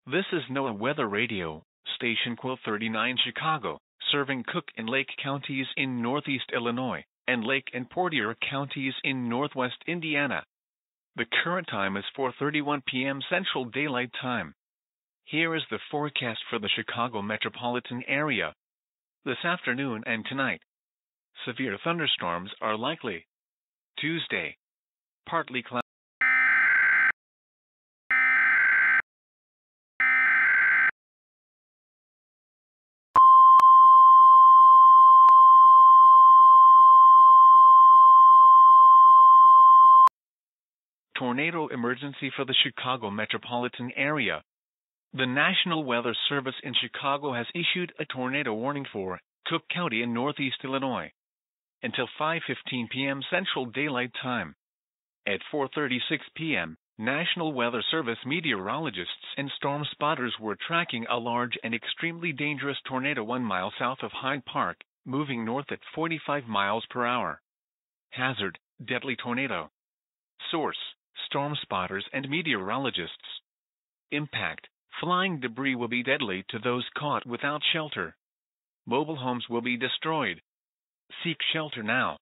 This is NOAA Weather Radio, Station Quill 39 Chicago, serving Cook and Lake counties in northeast Illinois, and Lake and Portier counties in northwest Indiana. The current time is 4:31 p.m. Central Daylight Time. Here is the forecast for the Chicago metropolitan area. This afternoon and tonight, severe thunderstorms are likely. Tuesday, partly cloudy. Tornado emergency for the Chicago metropolitan area. The National Weather Service in Chicago has issued a tornado warning for Cook County in northeast Illinois until 5:15 p.m. Central Daylight Time. At 4:36 p.m., National Weather Service meteorologists and storm spotters were tracking a large and extremely dangerous tornado 1 mile south of Hyde Park, moving north at 45 miles per hour. Hazard: deadly tornado. Source: storm spotters and meteorologists. Impact: flying debris will be deadly to those caught without shelter. Mobile homes will be destroyed. Seek shelter now.